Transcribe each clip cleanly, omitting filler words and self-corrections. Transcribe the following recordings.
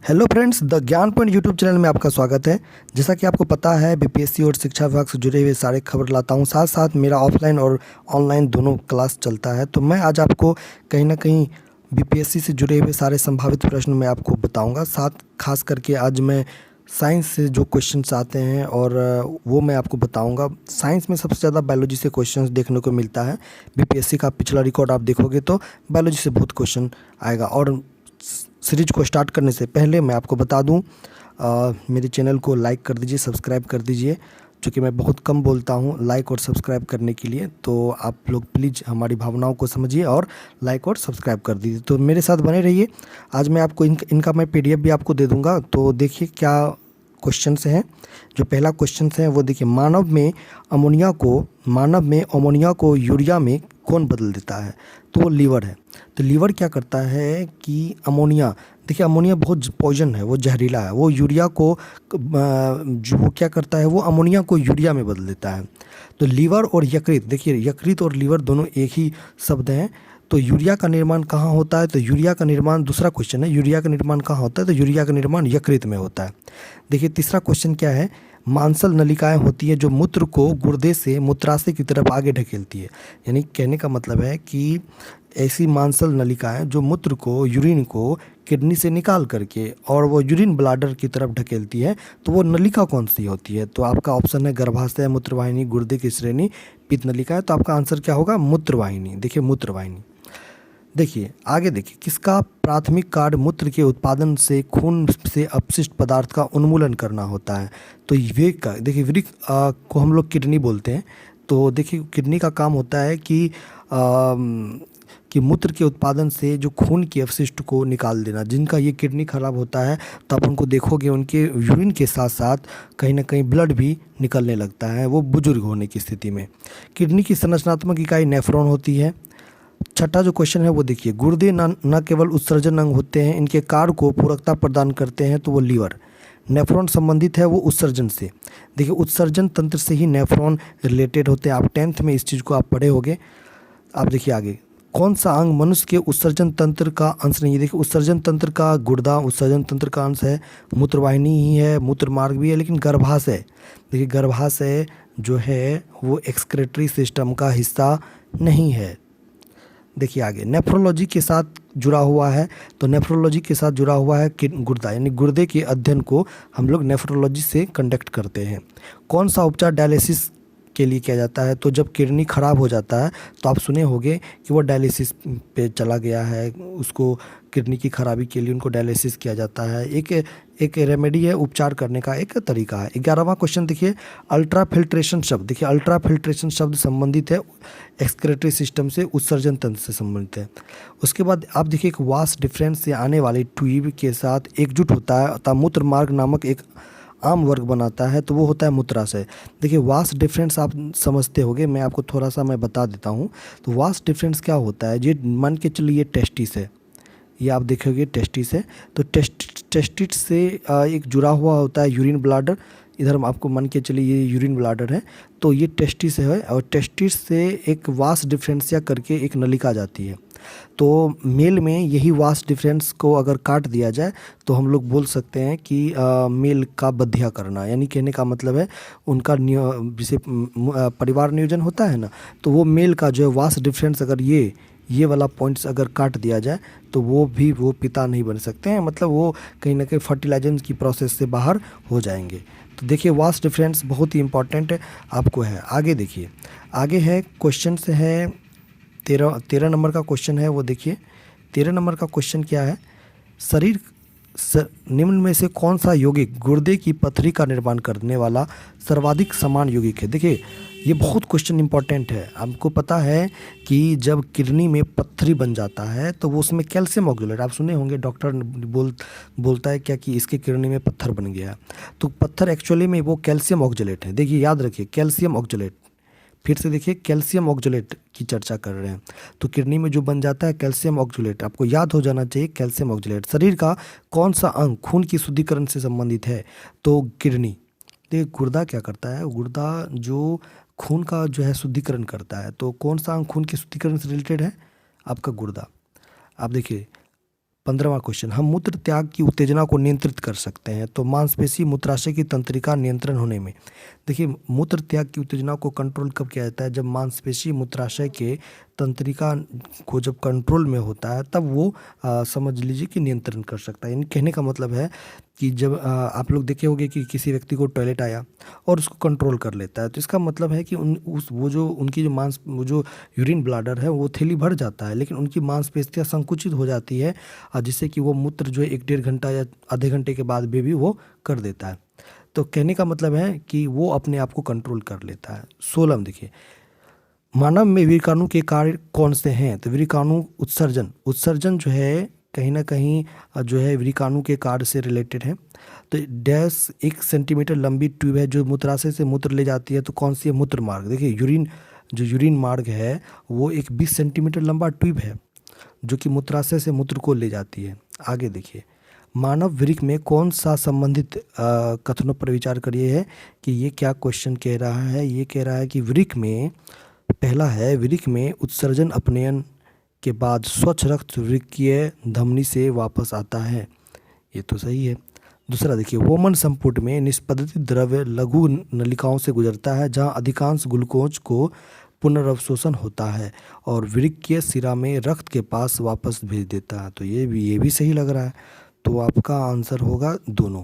Hello friends, the ज्ञान point YouTube channel में आपका स्वागत है। जैसा कि आपको पता है, बीपीएससी और शिक्षा विभाग से जुड़े हुए सारे खबर लाता हूँ। साथ साथ मेरा ऑफलाइन और ऑनलाइन दोनों क्लास चलता है। तो मैं आज आपको कहीं ना कहीं बीपीएससी से जुड़े हुए सारे संभावित प्रश्न मैं आपको बताऊंगा। साथ खास करके आज मैं साइंस से जो क्वेश्चंस आते हैं और वो मैं आपको बताऊंगा। साइंस में सबसे ज़्यादा बायोलॉजी से क्वेश्चंस देखने को मिलता है। बीपीएससी का पिछला रिकॉर्ड आप देखोगे तो बायोलॉजी से बहुत क्वेश्चन आएगा। और सीरीज को स्टार्ट करने से पहले मैं आपको बता दूं, मेरे चैनल को लाइक कर दीजिए, सब्सक्राइब कर दीजिए। चूँकि मैं बहुत कम बोलता हूं लाइक और सब्सक्राइब करने के लिए, तो आप लोग प्लीज़ हमारी भावनाओं को समझिए और लाइक और सब्सक्राइब कर दीजिए। तो मेरे साथ बने रहिए। आज मैं आपको इनका मैं पीडीएफ भी आपको दे दूंगा। तो देखिए क्या क्वेश्चन हैं। जो पहला क्वेश्चन है वो देखिए, मानव में अमोनिया को यूरिया में कौन बदल देता है? तो वो लीवर है। तो लीवर क्या करता है कि अमोनिया, देखिए अमोनिया बहुत पॉइजन है, वो जहरीला है। वो यूरिया को जो वो क्या करता है, वो अमोनिया को यूरिया में बदल देता है। तो लीवर और यकृत, देखिए यकृत और लीवर दोनों एक ही शब्द हैं। तो यूरिया का निर्माण कहाँ होता है? तो यूरिया का निर्माण, दूसरा क्वेश्चन है, यूरिया का निर्माण कहाँ होता है? तो यूरिया का निर्माण यकृत में होता है। देखिए तीसरा क्वेश्चन क्या है, मांसल नलिकाएं होती है जो मूत्र को गुर्दे से मूत्राशय की तरफ आगे ढकेलती है। यानी कहने का मतलब है कि ऐसी मांसल नलिकाएं जो मूत्र को, यूरिन को किडनी से निकाल करके और वो यूरिन ब्लाडर की तरफ ढकेलती है, तो वो नलिका कौन सी होती है? तो आपका ऑप्शन है गर्भाशय, मूत्रवाहिनी, गुर्दे की श्रेणी, पित्त नलिका है। तो आपका आंसर क्या होगा? मूत्रवाहिनी। देखिए मूत्रवाहिनी। देखिए आगे, देखिए किसका प्राथमिक कार्य मूत्र के उत्पादन से खून से अपशिष्ट पदार्थ का उन्मूलन करना होता है? तो विवेक का, देखिए विवेक को हम लोग किडनी बोलते हैं। तो देखिए किडनी का काम होता है कि मूत्र के उत्पादन से जो खून के अपशिष्ट को निकाल देना। जिनका ये किडनी खराब होता है तो आप उनको देखोगे उनके यूरिन के साथ साथ कहीं ना कहीं ब्लड भी निकलने लगता है, वो बुजुर्ग होने की स्थिति में। किडनी की संरचनात्मक इकाई नेफ्रॉन होती है। छठा जो क्वेश्चन है वो देखिए, गुर्दे न केवल उत्सर्जन अंग होते हैं, इनके कार्य को पूरकता प्रदान करते हैं। तो वो लीवर। नेफ्रॉन संबंधित है वो उत्सर्जन से। देखिए उत्सर्जन तंत्र से ही नेफ्रॉन रिलेटेड होते हैं। आप 10th में इस चीज़ को आप पढ़े होंगे। आप देखिए आगे, कौन सा अंग मनुष्य के उत्सर्जन तंत्र का अंश नहीं है? देखिए उत्सर्जन तंत्र का गुर्दा उत्सर्जन तंत्र का अंश है, मूत्रवाहिनी ही है, मूत्र मार्ग भी है, लेकिन गर्भाशय, देखिए गर्भाशय जो है वो एक्सक्रेटरी सिस्टम का हिस्सा नहीं है। देखिए आगे, नेफ्रोलॉजी के साथ जुड़ा हुआ है। तो नेफ्रोलॉजी के साथ जुड़ा हुआ है गुर्दा, यानी गुर्दे के अध्ययन को हम लोग नेफ्रोलॉजी से कंडक्ट करते हैं। कौन सा उपचार डायलिसिस के लिए किया जाता है? तो जब किडनी खराब हो जाता है तो आप सुने होंगे कि वो डायलिसिस पे चला गया है, उसको किडनी की खराबी के लिए उनको डायलिसिस किया जाता है। एक रेमेडी है, उपचार करने का एक तरीका है। 11वां क्वेश्चन देखिए, अल्ट्रा फिल्ट्रेशन शब्द, देखिए अल्ट्रा फिल्ट्रेशन शब्द संबंधित है एक्सक्रेटरी सिस्टम से, उत्सर्जन तंत्र से संबंधित है। उसके बाद आप देखिए, एक वास डिफरेंस से आने वाली ट्यूब के साथ एकजुट होता है अतः मूत्र मार्ग नामक एक आम वर्ग बनाता है। तो वो होता है मूत्राशय। देखिए वास डिफरेंस आप समझते होंगे, मैं आपको थोड़ा सा मैं बता देता हूँ। तो वास डिफरेंस क्या होता है, ये मान के चलिए ये टेस्टिस है, ये आप देखोगे टेस्टिस है। तो टेस्टिस से एक जुड़ा हुआ होता है यूरिन ब्लाडर। इधर हम आपको मान के चलिए ये यूरिन ब्लाडर है, तो ये टेस्टिस है। और टेस्टिस से एक वास डिफरेंसिया करके एक नलिका जाती है। तो मेल में यही वास डिफरेंस को अगर काट दिया जाए तो हम लोग बोल सकते हैं कि मेल का बधिया करना, यानी कहने का मतलब है उनका जैसे परिवार नियोजन होता है ना, तो वो मेल का जो है वास डिफरेंस अगर ये वाला पॉइंट्स अगर काट दिया जाए तो वो पिता नहीं बन सकते हैं, मतलब वो कहीं ना कहीं फर्टिलाइजेशन की प्रोसेस से बाहर हो जाएंगे। तो देखिए वास डिफरेंस बहुत ही इंपॉर्टेंट आपको है। आगे देखिए, आगे है क्वेश्चन से है 13 नंबर का क्वेश्चन है वो देखिए। 13 नंबर का क्वेश्चन क्या है, निम्न में से कौन सा यौगिक गुर्दे की पथरी का निर्माण करने वाला सर्वाधिक समान यौगिक है? देखिए ये बहुत क्वेश्चन इंपॉर्टेंट है। आपको पता है कि जब किडनी में पत्थरी बन जाता है तो वो उसमें कैल्शियम ऑक्जेलेट, आप सुने होंगे डॉक्टर बोलता है क्या कि इसके किडनी में पत्थर बन गया। तो पत्थर एक्चुअली में वो कैल्शियम ऑक्जेलेट है। देखिए याद रखिए कैल्शियम ऑक्जेलेट, फिर से देखिए कैल्शियम ऑक्जेलेट की चर्चा कर रहे हैं। तो किडनी में जो बन जाता है कैल्शियम ऑक्जेलेट, आपको याद हो जाना चाहिए कैल्शियम ऑक्जेलेट। शरीर का कौन सा अंग खून की शुद्धिकरण से संबंधित है? तो किडनी। देखिए गुर्दा क्या करता है, गुर्दा जो खून का जो है शुद्धिकरण करता है। तो कौन सा अंग खून के शुद्धिकरण से रिलेटेड है? आपका गुर्दा। आप देखिए 15वां क्वेश्चन, हम मूत्र त्याग की उत्तेजना को नियंत्रित कर सकते हैं। तो मांसपेशी मूत्राशय की तंत्रिका नियंत्रण होने में, देखिए मूत्र त्याग की उत्तेजना को कंट्रोल कब किया जाता है, जब मांसपेशी मूत्राशय के तंत्रिका को जब कंट्रोल में होता है तब वो समझ लीजिए कि नियंत्रण कर सकता है। यानी कहने का मतलब है कि जब आप लोग देखे होंगे कि किसी व्यक्ति को टॉयलेट आया और उसको कंट्रोल कर लेता है, तो इसका मतलब है कि वो जो यूरिन ब्लाडर है वो थैली भर जाता है, लेकिन उनकी मांसपेशियाँ संकुचित हो जाती है, जिससे कि वो मूत्र जो है 1-1.5 घंटा या आधे घंटे के बाद भी वो कर देता है। तो कहने का मतलब है कि वो अपने आप को कंट्रोल कर लेता है। 16 में देखिए, मानव में वीर्यकाणु के कार्य कौन से हैं, तो वीर्यकाणु उत्सर्जन जो है कहीं ना कहीं जो है वीर्यकाणु के कार्य से रिलेटेड है। तो डैश 1 सेंटीमीटर लंबी ट्यूब है जो मूत्राशय से मूत्र ले जाती है, तो कौन सी है, मूत्र मार्ग। देखिए यूरिन मार्ग है वो एक 20 सेंटीमीटर लंबा ट्यूब है जो कि मूत्राशय से मूत्र को ले जाती है। आगे देखिए, मानव वृक्क में कौन सा संबंधित कथनों पर विचार करिए है कि ये क्या क्वेश्चन कह रहा है। ये कह रहा है कि वृक्क में, पहला है वृक्क में उत्सर्जन अपनयन के बाद स्वच्छ रक्त वृक्कीय धमनी से वापस आता है, ये तो सही है। दूसरा देखिए, वोमन संपुट में निष्पदित द्रव्य लघु नलिकाओं से गुजरता है जहां अधिकांश ग्लूकोज को पुनर्अवशोषण होता है और वृक्कीय सिरा में रक्त के पास वापस भेज देता है, तो ये भी सही लग रहा है। तो आपका आंसर होगा दोनों।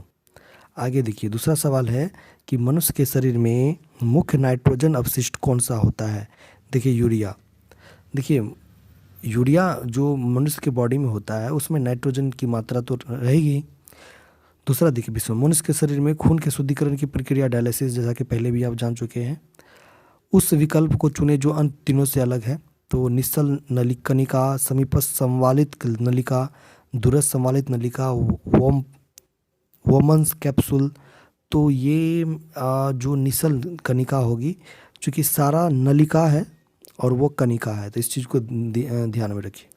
आगे देखिए, दूसरा सवाल है कि मनुष्य के शरीर में मुख्य नाइट्रोजन अपशिष्ट कौन सा होता है। देखिए यूरिया। देखिए यूरिया जो मनुष्य के बॉडी में होता है उसमें नाइट्रोजन की मात्रा तो रहेगी। दूसरा देखिए, विश्व मनुष्य के शरीर में खून के शुद्धिकरण की प्रक्रिया डायलिसिस, जैसा कि पहले भी आप जान चुके हैं। उस विकल्प को चुने जो अन्य तीनों से अलग है। तो निश्चल कनिका, समीपस्थ संवालित नलिका, दूरस्थ संवालित नलिका, वोमन्स कैप्सूल। तो ये जो निश्चल कनिका होगी, चूँकि सारा नलिका है और वो कनिका है, तो इस चीज़ को ध्यान में रखिए।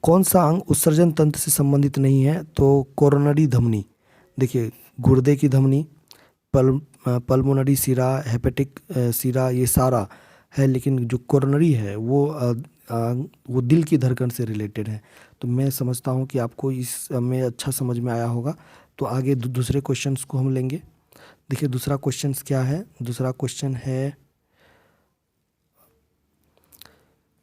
कौन सा अंग उत्सर्जन तंत्र से संबंधित नहीं है, तो कोरोनरी धमनी। देखिए गुर्दे की धमनी, पल्मोनरी सिरा, हेपेटिक सिरा, ये सारा है, लेकिन जो कोरोनरी है वो दिल की धड़कन से रिलेटेड है। तो मैं समझता हूँ कि आपको इसमें अच्छा समझ में आया होगा। तो आगे दूसरे क्वेश्चंस को हम लेंगे। देखिए दूसरा क्वेश्चंस क्या है, दूसरा क्वेश्चन है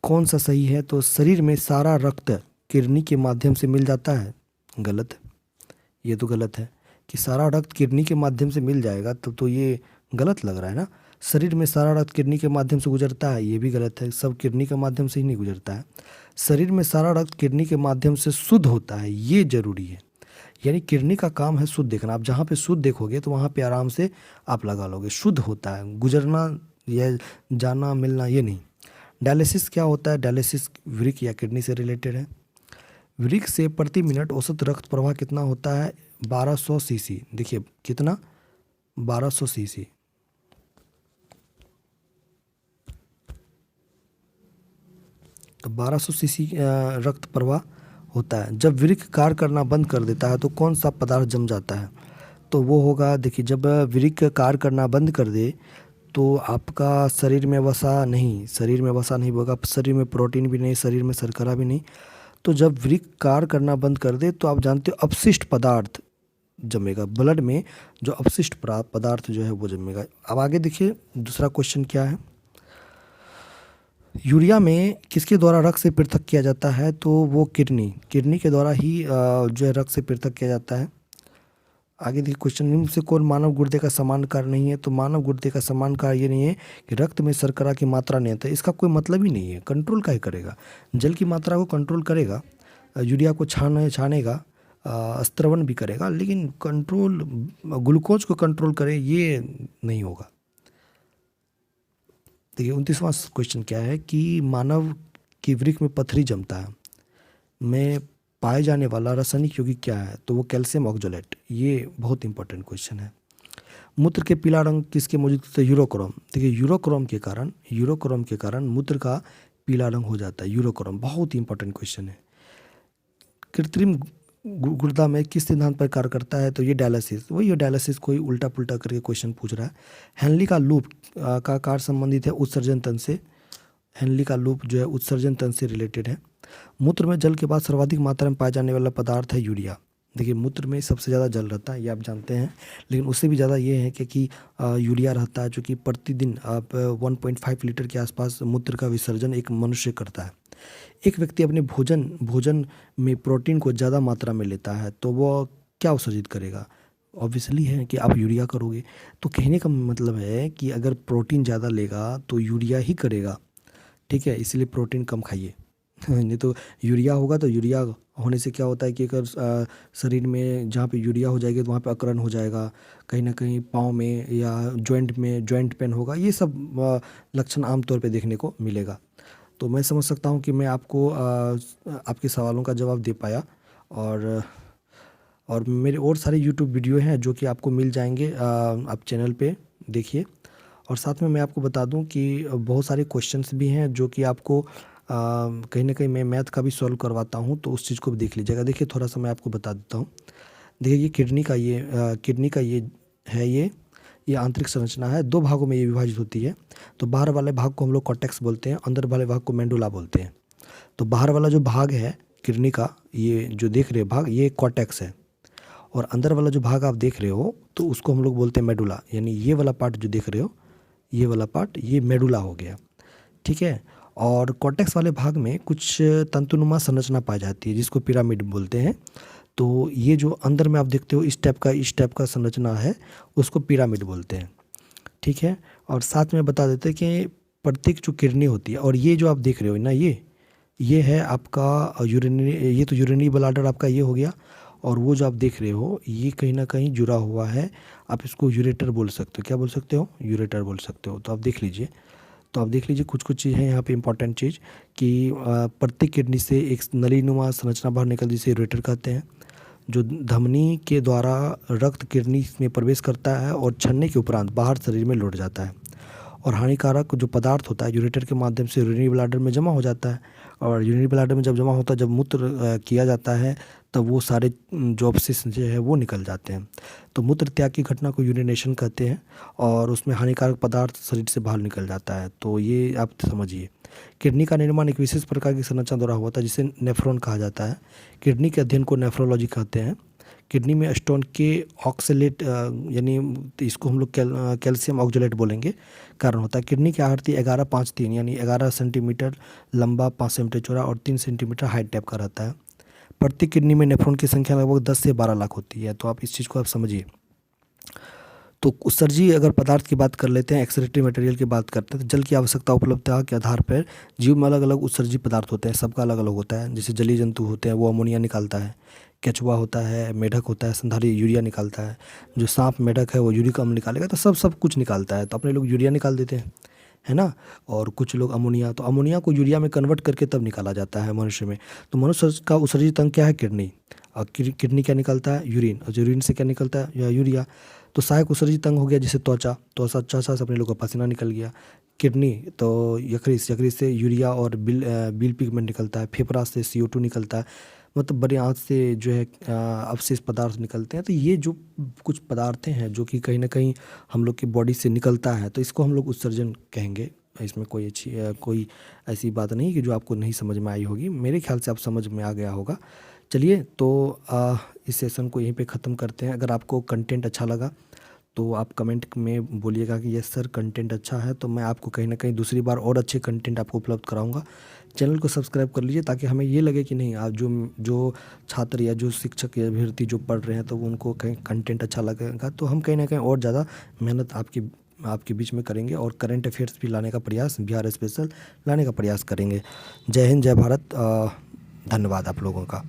कौन सा सही है, तो शरीर में सारा रक्त किडनी के माध्यम से मिल जाता है, गलत। ये तो गलत है कि सारा रक्त किडनी के माध्यम से मिल जाएगा, तो ये गलत लग रहा है ना। शरीर में सारा रक्त किडनी के माध्यम से गुजरता है, ये भी गलत है, सब किडनी के माध्यम से ही नहीं गुजरता है। शरीर में सारा रक्त किडनी के माध्यम से शुद्ध होता है, ये जरूरी है। यानी किडनी का काम है शुद्ध देखना, आप जहाँ पे शुद्ध देखोगे तो वहाँ पे आराम से आप लगा लोगे। शुद्ध होता है, गुजरना या जाना मिलना ये नहीं। डायलिसिस क्या होता है, डायलिसिस वृक्क या किडनी से रिलेटेड है। वृक्क से प्रति मिनट औसत रक्त प्रवाह कितना होता है, 1200 सीसी। देखिए कितना, 1200 सीसी। तो 1200 सीसी रक्त प्रवाह होता है। जब वृक्क कार्य करना बंद कर देता है तो कौन सा पदार्थ जम जाता है, तो वो होगा, देखिए जब वृक्क कार्य करना बंद कर दे तो आपका शरीर में वसा नहीं होगा, शरीर में प्रोटीन भी नहीं, शरीर में शर्करा भी नहीं। तो जब वृक्क कार्य करना बंद कर दे तो आप जानते हो अपशिष्ट पदार्थ जमेगा, ब्लड में जो अपशिष्ट पदार्थ जो है वो जमेगा। अब आगे देखिए दूसरा क्वेश्चन क्या है, यूरिया में किसके द्वारा रक्त से पृथक किया जाता है, तो वो किडनी के द्वारा ही जो है रक्त से पृथक किया जाता है। आगे देखिए क्वेश्चन, निम्न से कौन मानव गुर्दे का समान कार्य नहीं है, तो मानव गुर्दे का समान कार्य ये नहीं है कि रक्त में शर्करा की मात्रा नियंत्रण, इसका कोई मतलब ही नहीं है। कंट्रोल क्या करेगा, जल की मात्रा को कंट्रोल करेगा, यूरिया को छानेगा, स्त्रवण भी करेगा, लेकिन कंट्रोल ग्लूकोज को कंट्रोल करे ये नहीं होगा। देखिए 29वां क्वेश्चन क्या है कि मानव की वृक्क में पथरी जमता है में पाए जाने वाला रासायनिक यौगिक क्या है, तो वो कैल्शियम ऑक्जेलेट। ये बहुत इंपॉर्टेंट क्वेश्चन है। मूत्र के पीला रंग किसके मौजूद होता है, यूरोक्रोम। देखिए यूरोक्रोम के कारण मूत्र का पीला रंग हो जाता है, यूरोक्रोम। बहुत ही इंपॉर्टेंट क्वेश्चन है। कृत्रिम गुर्दा में किस सिद्धांत पर कार्य करता है, तो ये डायलिसिस। वही डायलिसिस कोई उल्टा पुल्टा करके क्वेश्चन पूछ रहा है। हेनली का लूप का कार्य संबंधित है उत्सर्जन तंत्र से, हेनली का लूप जो है उत्सर्जन तंत्र से रिलेटेड है। मूत्र में जल के बाद सर्वाधिक मात्रा में पाया जाने वाला पदार्थ है यूरिया। देखिए मूत्र में सबसे ज़्यादा जल रहता है, ये आप जानते हैं, लेकिन उससे भी ज़्यादा ये है कि यूरिया रहता है, जो कि प्रतिदिन आप 1.5 लीटर के आसपास मूत्र का विसर्जन एक मनुष्य करता है। एक व्यक्ति अपने भोजन में प्रोटीन को ज़्यादा मात्रा में लेता है तो वो क्या उत्सर्जित करेगा? ऑब्वियसली है कि आप यूरिया करोगे। तो कहने का मतलब है कि अगर प्रोटीन ज़्यादा लेगा तो यूरिया ही करेगा, ठीक है, इसलिए प्रोटीन कम खाइए। नहीं तो यूरिया होगा तो यूरिया होने से क्या होता है कि अगर शरीर में जहाँ पे यूरिया हो जाएगी तो वहाँ पे अकड़न हो जाएगा, कहीं ना कहीं पाँव में या जॉइंट पेन होगा, ये सब लक्षण आमतौर पे देखने को मिलेगा। तो मैं समझ सकता हूँ कि मैं आपको आपके सवालों का जवाब दे पाया। और मेरे और सारे यूट्यूब वीडियो हैं जो कि आपको मिल जाएंगे, आप चैनल पे देखिए। और साथ में मैं आपको बता दूं कि बहुत सारे क्वेश्चंस भी हैं जो कि आपको कहीं ना कहीं मैं मैथ का भी सॉल्व करवाता हूं, तो उस चीज़ को भी देख लीजिएगा। देखिए थोड़ा सा मैं आपको बता देता हूं। देखिए ये किडनी का ये है, ये आंतरिक संरचना है, 2 भागों में ये विभाजित होती है। तो बाहर वाले भाग को हम लोग कॉर्टेक्स बोलते हैं, अंदर वाले भाग को मेडुला बोलते हैं। तो बाहर वाला जो भाग है किडनी का, ये जो देख रहे हो भाग, ये कॉर्टेक्स है। और अंदर वाला जो भाग आप देख रहे हो तो उसको हम लोग बोलते हैं मेडुला, यानी ये वाला पार्ट जो देख रहे हो, ये वाला पार्ट, ये मेडुला हो गया, ठीक है। और कॉर्टेक्स वाले भाग में कुछ तंतुनुमा संरचना पाई जाती है जिसको पिरामिड बोलते हैं। तो ये जो अंदर में आप देखते हो इस टाइप का संरचना है, उसको पिरामिड बोलते हैं, ठीक है। और साथ में बता देते हैं कि प्रत्येक जो किडनी होती है, और ये जो आप देख रहे हो ना, ये है आपका यूरिनरी, ये तो यूरिनरी ब्लैडर आपका ये हो गया। और वो जो आप देख रहे हो ये कहीं ना कहीं जुड़ा हुआ है, आप इसको यूरेटर बोल सकते हो। क्या बोल सकते हो? यूरेटर बोल सकते हो। तो आप देख लीजिए, कुछ चीज़ है यहाँ पे इंपॉर्टेंट चीज़ कि प्रत्येक किडनी से एक नलीनुमा संरचना बाहर निकलती है, जिसे यूरेटर कहते हैं, जो धमनी के द्वारा रक्त किडनी में प्रवेश करता है और छन्ने के उपरांत बाहर शरीर में लौट जाता है। और हानिकारक जो पदार्थ होता है यूरेटर के माध्यम से यूरिनरी ब्लैडर में जमा हो जाता है। और यूरिनरी ब्लैडर में जब जमा होता है, जब मूत्र किया जाता है, तब वो सारे जो अवशिष्ट जो है वो निकल जाते हैं। तो मूत्र त्याग की घटना को यूरिनेशन कहते हैं, और उसमें हानिकारक पदार्थ शरीर से बाहर निकल जाता है। तो ये आप समझिए। किडनी का निर्माण एक विशेष प्रकार की संरचना द्वारा होता है जिसे नेफ्रॉन कहा जाता है। किडनी के अध्ययन को नेफ्रोलॉजी कहते हैं। किडनी में स्टोन के ऑक्सलेट, यानी इसको हम लोग कैल्शियम ऑक्जेलेट बोलेंगे, कारण होता है। किडनी की आकृति 11-5-3 यानी 11 सेंटीमीटर लंबा, 5 सेंटीमीटर चौड़ा और 3 सेंटीमीटर हाइट टाइप का रहता है। प्रत्येक किडनी में नेफ्रॉन की संख्या लगभग 10 से 12 लाख होती है। तो आप इस चीज़ को आप समझिए। तो उत्सर्जी अगर पदार्थ की बात कर लेते हैं, एक्सक्रीटरी मटेरियल की बात करते हैं, तो जल की आवश्यकता उपलब्धता के आधार पर जीव में अलग अलग उत्सर्जी पदार्थ होते हैं, सबका अलग अलग होता है। जैसे जलीय जंतु होते हैं वो अमोनिया निकालता है, केचुआ होता है, मेढक होता है, स्तनधारी यूरिया निकालता है, जो सांप मेढक है वो यूरिक अम्ल निकालेगा। तो सब कुछ निकालता है। तो अपने लोग यूरिया निकाल देते हैं, है ना। और कुछ लोग अमोनिया, तो अमोनिया को यूरिया में कन्वर्ट करके तब निकाला जाता है मनुष्य में। तो मनुष्य का उत्सर्जित अंग क्या है? किडनी। और किडनी क्या निकलता है? यूरिन। और यूरिन से क्या निकलता है? या यूरिया। तो सहायक उत्सर्जित अंग हो गया जैसे त्वचा से अपने लोग का पसीना निकल गया। किडनी तो यकृत से यूरिया और बिल पिगमेंट निकलता है। फेफड़ा से CO2 निकलता है। मतलब बड़े आँत से जो है अवशेष पदार्थ निकलते हैं। तो ये जो कुछ पदार्थें हैं जो कि कहीं ना कहीं हम लोग की बॉडी से निकलता है, तो इसको हम लोग उत्सर्जन कहेंगे। इसमें कोई ऐसी बात नहीं कि जो आपको नहीं समझ में आई होगी। मेरे ख्याल से आप समझ में आ गया होगा। चलिए, तो इस सेशन को यहीं पे ख़त्म करते हैं। अगर आपको कंटेंट अच्छा लगा तो आप कमेंट में बोलिएगा कि यस सर कंटेंट अच्छा है, तो मैं आपको कहीं ना कहीं दूसरी बार और अच्छे कंटेंट आपको उपलब्ध कराऊंगा। चैनल को सब्सक्राइब कर लीजिए ताकि हमें ये लगे कि नहीं, आप जो छात्र या जो शिक्षक या अभ्यर्थी जो पढ़ रहे हैं तो उनको कहीं कंटेंट अच्छा लगेगा, तो हम कहीं ना कहीं और ज़्यादा मेहनत आपके बीच में करेंगे और करंट अफेयर्स भी लाने का प्रयास, बिहार स्पेशल लाने का प्रयास करेंगे। जय हिंद, जय भारत। धन्यवाद आप लोगों का।